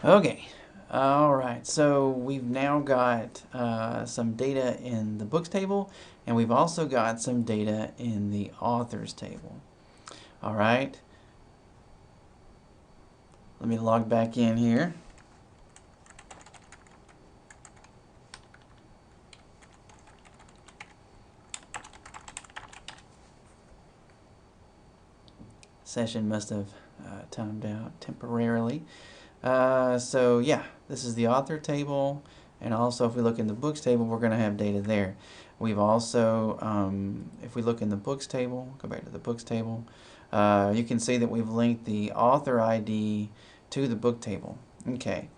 Okay, alright, so we've now got some data in the books table, and we've also got some data in the authors table. Alright, let me log back in here. Session must have timed out temporarily. So yeah, this is the author table, and also if we look in the books table, we're going to have data there. We've also, if we look in the books table, go back to the books table, you can see that we've linked the author ID to the book table. Okay,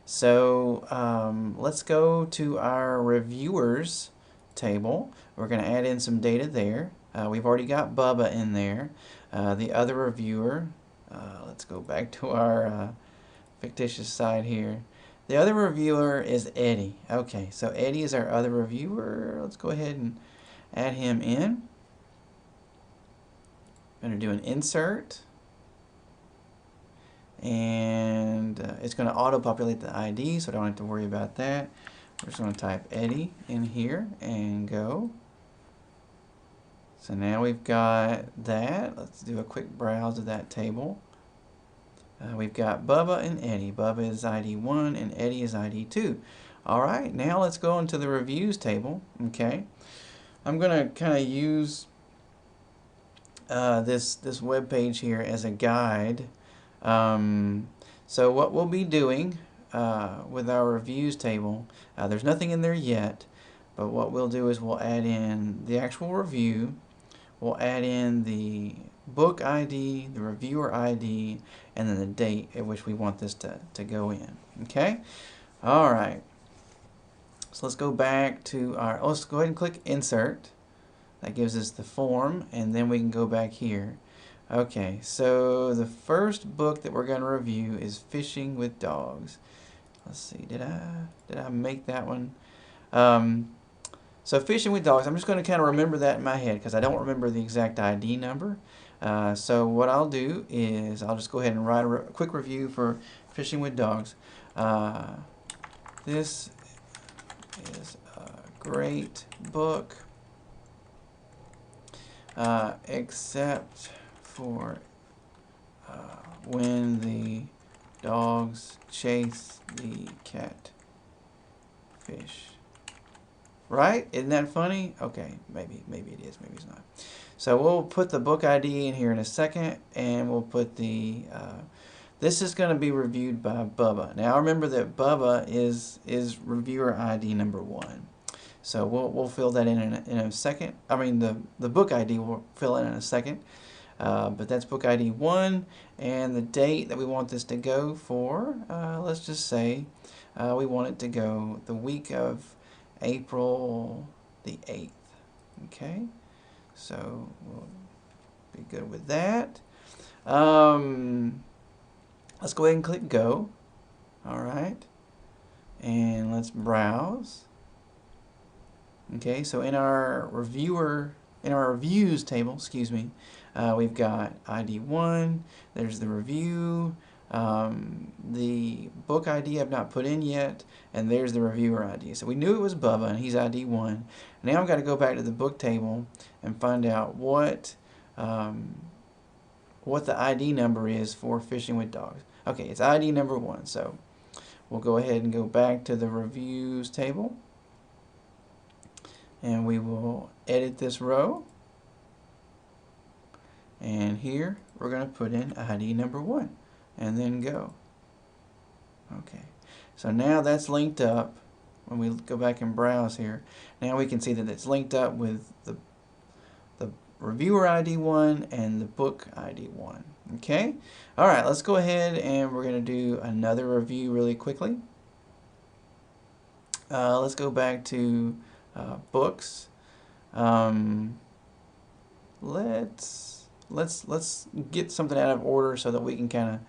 so let's go to our reviewers table. We're going to add in some data there. We've already got Bubba in there. The other reviewer, let's go back to our fictitious side here. The other reviewer is Eddie. Okay, so Eddie is our other reviewer. Let's go ahead and add him in. I'm going to do an insert. And it's going to auto-populate the ID, so I don't have to worry about that. We're just going to type Eddie in here and go. So now we've got that. Let's do a quick browse of that table. We've got Bubba and Eddie. Bubba is ID 1 and Eddie is ID 2. Alright, now let's go into the reviews table. Okay, I'm going to kind of use this web page here as a guide. So what we'll be doing with our reviews table, there's nothing in there yet, but what we'll do is we'll add in the actual review, we'll add in the book ID, the reviewer ID, and then the date at which we want this to go in. Okay? Alright. So let's go back to our, let's go ahead and click Insert. That gives us the form, and then we can go back here. Okay, so the first book that we're going to review is Fishing with Dogs. Let's see, did I make that one? So Fishing with Dogs, I'm just going to kind of remember that in my head because I don't remember the exact ID number. So what I'll do is I'll just go ahead and write a quick review for Fishing with Dogs. This is a great book, except for when the dogs chase the catfish. Right? Isn't that funny? Okay, maybe it is, maybe it's not. So we'll put the book ID in here in a second, and we'll put the this is going to be reviewed by Bubba. Now remember that Bubba is reviewer ID number 1. So we'll fill that in a second. I mean the book ID we'll fill in a second. But that's book ID 1, and the date that we want this to go for, let's just say we want it to go the week of April the 8th. Okay, so we'll be good with that. Let's go ahead and click Go. Alright, and let's browse. Okay, so in our reviews table, excuse me, we've got ID 1, there's the review, the book ID I've not put in yet, and there's the reviewer ID. So we knew it was Bubba, and he's ID 1. Now I've got to go back to the book table and find out what the ID number is for Fishing with Dogs. Okay, it's ID number 1, so we'll go ahead and go back to the reviews table, and we will edit this row. And here we're going to put in ID number 1 and then go. Okay, so now that's linked up. When we go back and browse here, now we can see that it's linked up with the reviewer ID 1 and the book ID 1. Okay, alright, let's go ahead and we're going to do another review really quickly. Let's go back to books. Let's get something out of order so that we can kind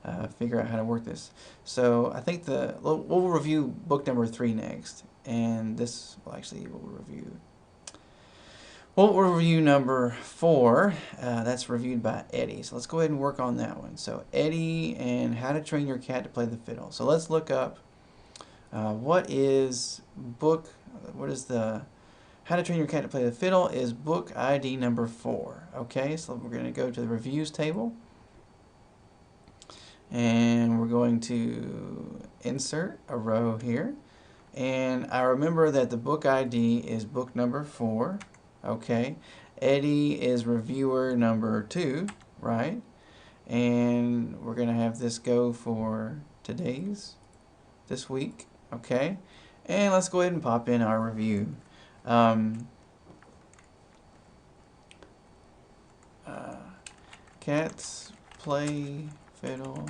of figure out how to work this. So I think we'll review book number 3 next, and this, well, actually we'll Well, review number 4, that's reviewed by Eddie. So let's go ahead and work on that one. So Eddie and How to Train Your Cat to Play the Fiddle. So let's look up what is the How to Train Your Cat to Play the Fiddle is book ID number 4. Okay, so we're going to go to the reviews table. And we're going to insert a row here. And I remember that the book ID is book number 4. Okay, Eddie is reviewer number 2, right? And we're going to have this go for this week, okay? And let's go ahead and pop in our review. Cats play fiddle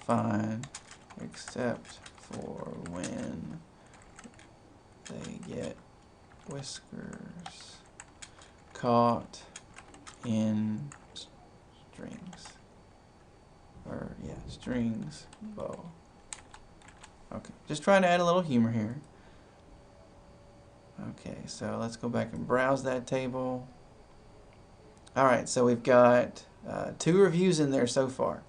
fine, except for when they get whiskers caught in strings. Strings bow. Okay, just trying to add a little humor here. Okay, so let's go back and browse that table. Alright, so we've got 2 reviews in there so far.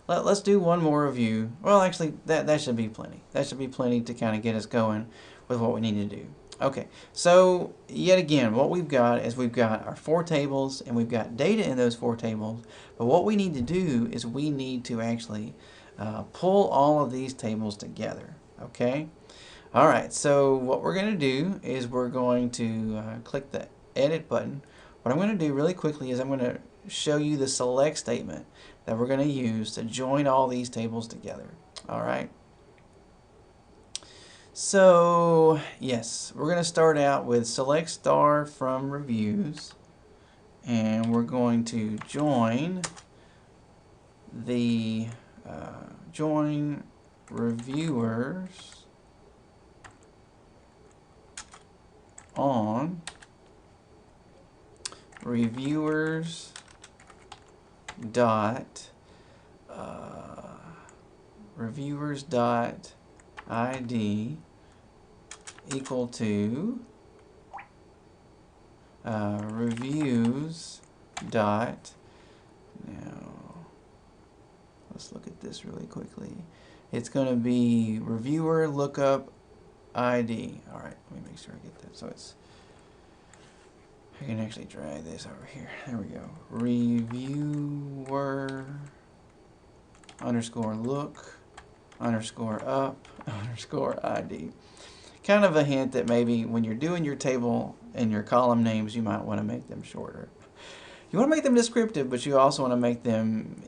Let's do one more review. Well, actually, that should be plenty. That should be plenty to kind of get us going with what we need to do. Okay, so yet again, what we've got is we've got our 4 tables, and we've got data in those 4 tables. But what we need to do is we need to actually pull all of these tables together. Okay? All right, so what we're going to do is we're going to click the Edit button. What I'm going to do really quickly is I'm going to show you the select statement that we're going to use to join all these tables together. All right. So yes, we're going to start out with select star from reviews, and we're going to join the join reviewers on reviewers dot ID equal to reviews dot, now let's look at this really quickly. It's going to be reviewer lookup ID. Alright, let me make sure I get that. So it's, I can actually drag this over here. There we go. Reviewer underscore look underscore up underscore ID. Kind of a hint that maybe when you're doing your table and your column names, you might want to make them shorter. You want to make them descriptive, but you also want to make them,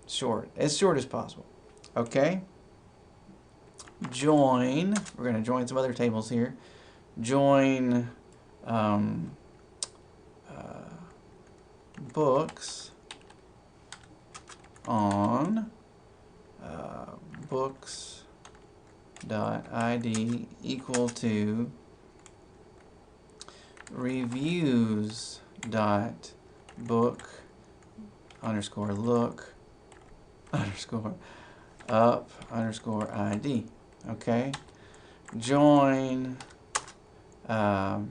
short as possible. Okay? Join, we're going to join some other tables here. Join books on books.id equal to reviews.book underscore look underscore up underscore ID. Okay, join. So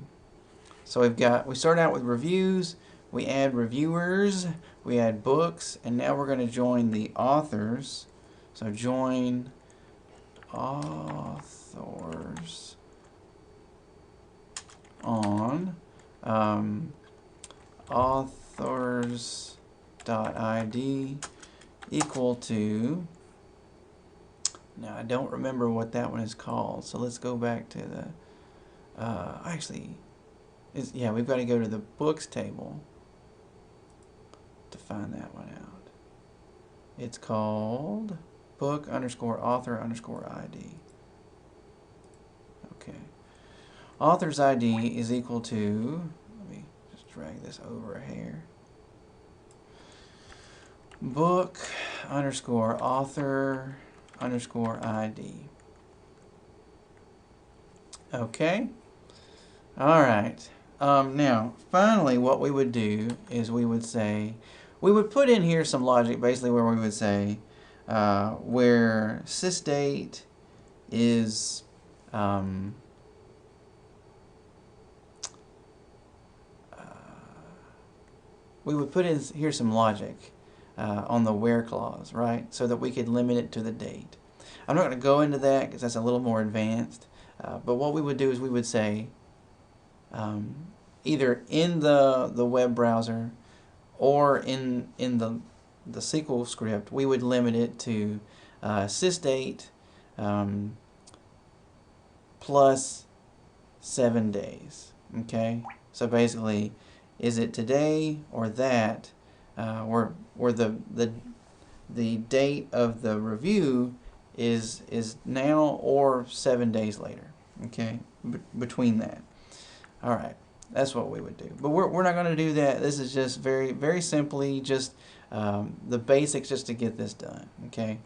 we start out with reviews, we add reviewers, we add books, and now we're going to join the authors. So join authors on authors.id equal to, now I don't remember what that one is called, so let's go back to the we've got to go to the books table to find that one out. It's called book underscore author underscore ID. Okay. Author's ID is equal to, let me just drag this over here. Book underscore author underscore ID. Okay. All right. Now, finally, what we would do is we would put in here some logic, basically where we would say where sysdate is we would put in here some logic on the where clause, right? So that we could limit it to the date. I'm not going to go into that because that's a little more advanced. But what we would do is we would say either in the web browser or in the SQL script, we would limit it to sysdate plus 7 days. Okay, so basically, is it today or that, where the date of the review is now or 7 days later. Okay, between that. All right, that's what we would do. But we're not going to do that. This is just very simply just the basics just to get this done. Okay.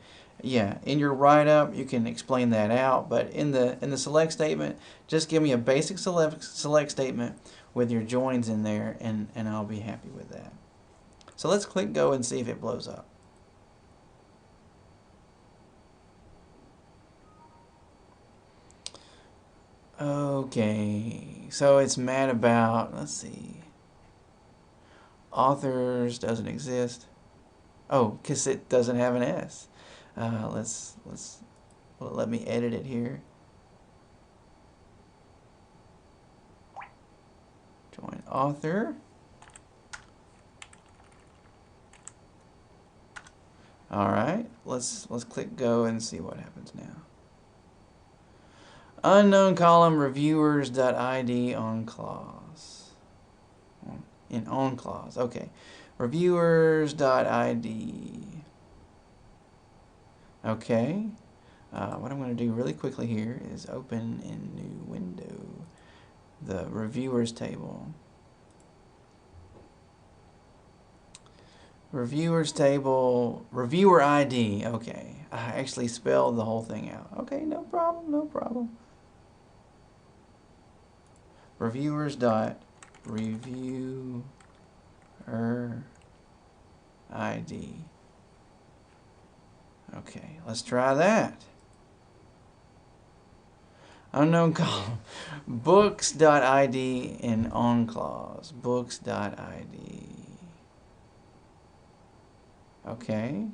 Yeah, in your write-up you can explain that out, but in the select statement, just give me a basic select statement with your joins in there, and I'll be happy with that. So let's click go and see if it blows up. Okay, so it's mad about, let's see, authors doesn't exist. Oh, because it doesn't have an S. Let me edit it here. Join author. All right, let's click go and see what happens now. Unknown column reviewers.id on clause. In on clause. Okay. Reviewers.id. Okay. What I'm going to do really quickly here is open in new window the reviewers table. Reviewers table, reviewer ID. Okay. I actually spelled the whole thing out. Okay, no problem, no problem. Reviewers.reviewer ID. Okay, let's try that. Unknown column. Books.id in on clause. Books.id. Okay.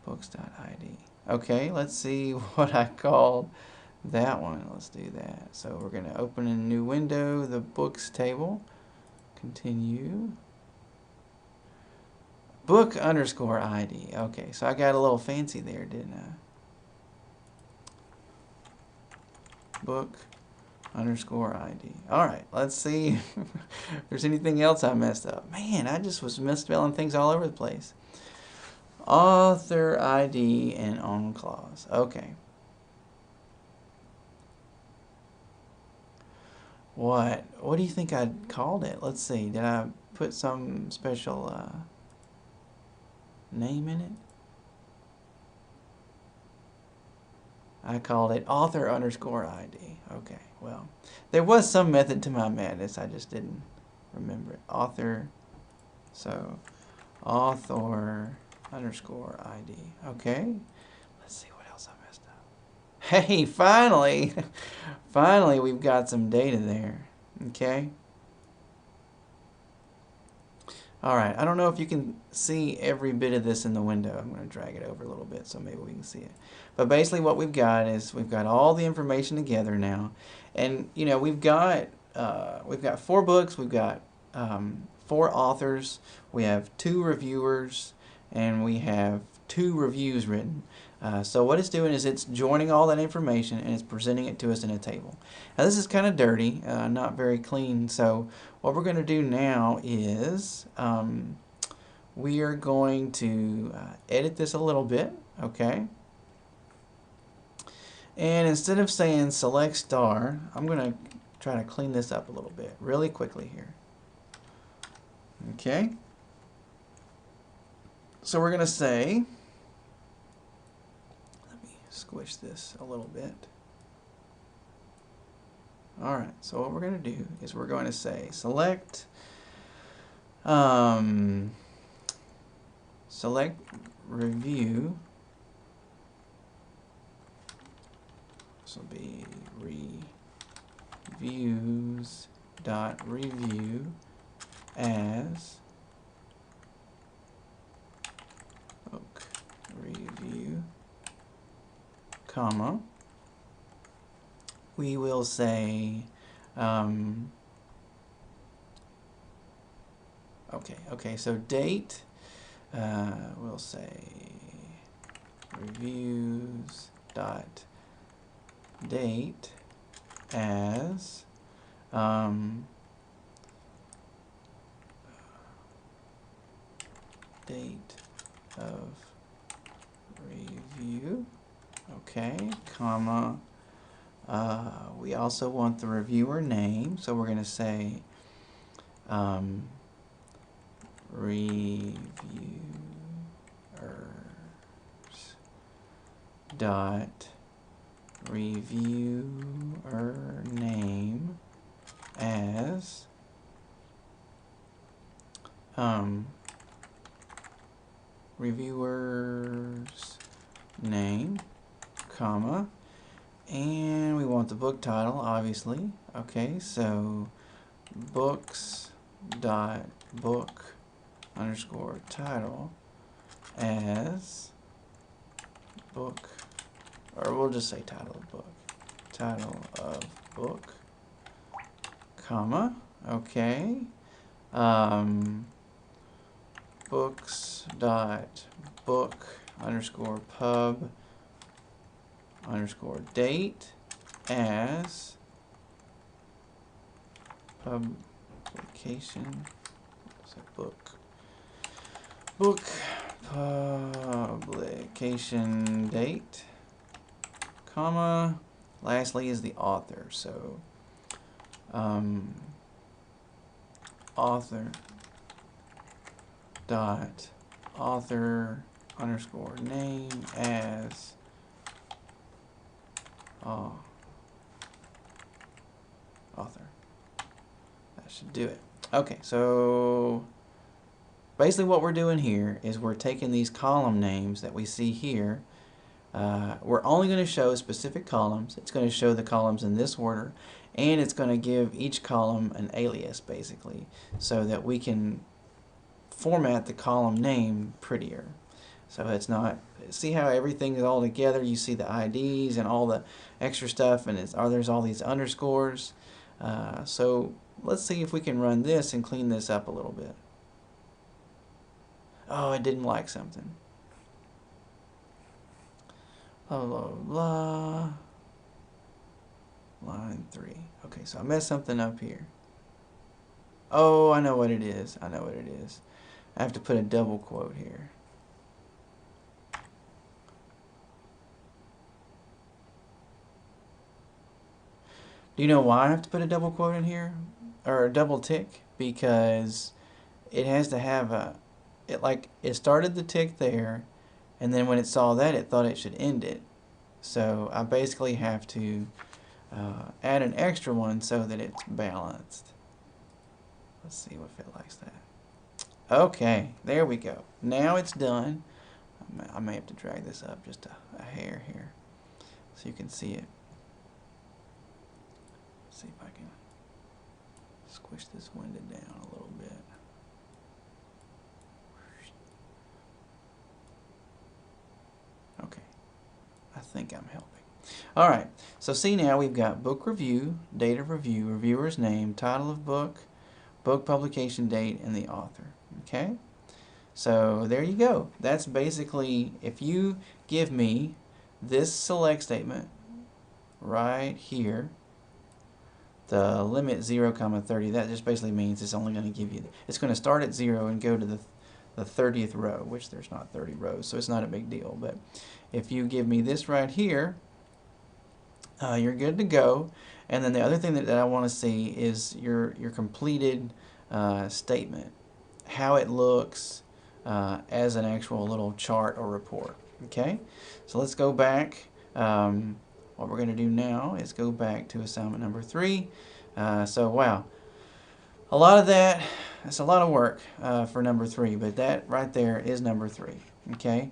Books.id. Okay, let's see what I called that one. Let's do that. So we're going to open a new window, the books table. Continue. Book underscore ID. Okay, so I got a little fancy there, didn't I? Book underscore ID. Alright, let's see if there's anything else I messed up. Man, I just was misspelling things all over the place. Author ID and on clause. Okay. What do you think I called it? Let's see. Did I put some special name in it? I called it author underscore ID. Okay, well, there was some method to my madness. I just didn't remember it. Author, so author underscore ID. Okay, let's see what else I messed up. Hey, finally, finally we've got some data there. Okay. Alright, I don't know if you can see every bit of this in the window. I'm going to drag it over a little bit so maybe we can see it. But basically what we've got is we've got all the information together now. And, you know, we've got 4 books, we've got 4 authors, we have 2 reviewers, and we have 2 reviews written. So what it's doing is it's joining all that information and it's presenting it to us in a table. Now this is kind of dirty, not very clean, so what we're going to do now is we are going to edit this a little bit, okay? And instead of saying select star, I'm going to try to clean this up a little bit really quickly here. Okay? So we're going to say, squish this a little bit. Alright, so what we're going to do is we're going to say select select review. This will be reviews.review as book review, comma, we will say, okay, so date, we'll say reviews dot date as date of review, okay, comma, we also want the reviewer name, so we're going to say reviewers dot reviewer name as reviewer's name, comma, and we want the book title, obviously. Okay, so books dot book underscore title as book, or we'll just say title of book, comma, okay, books dot book underscore pub underscore date as publication, so book publication date, comma, lastly is the author, so author dot author underscore name as author. That should do it. Okay, so basically what we're doing here is we're taking these column names that we see here. We're only going to show specific columns. It's going to show the columns in this order, and it's going to give each column an alias, basically, so that we can format the column name prettier. So it's not, see how everything is all together, you see the IDs and all the extra stuff, and there's all these underscores. So let's see if we can run this and clean this up a little bit. Oh, it didn't like something. Blah, blah, blah. Line 3. Okay, so I messed something up here. Oh, I know what it is. I know what it is. I have to put a double quote here. Do you know why I have to put a double quote in here? Or a double tick? Because it has to have it started the tick there, and then when it saw that, it thought it should end it. So I basically have to add an extra one so that it's balanced. Let's see if it likes that. Okay, there we go. Now it's done. I may have to drag this up just a hair here so you can see it. Let's see if I can squish this window down a little bit. Okay, I think I'm helping. Alright, so see now we've got book review, date of review, reviewer's name, title of book, book publication date, and the author. Okay, so there you go. That's basically, if you give me this select statement right here, the limit 0, 30, that just basically means it's only going to give you, it's going to start at 0 and go to the 30th row, which there's not 30 rows, so it's not a big deal. But if you give me this right here, you're good to go. And then the other thing that I want to see is your completed statement, how it looks as an actual little chart or report. Okay, so let's go back. What we're going to do now is go back to assignment number 3. So wow, a lot of that's a lot of work for number 3, but that right there is number 3. Okay,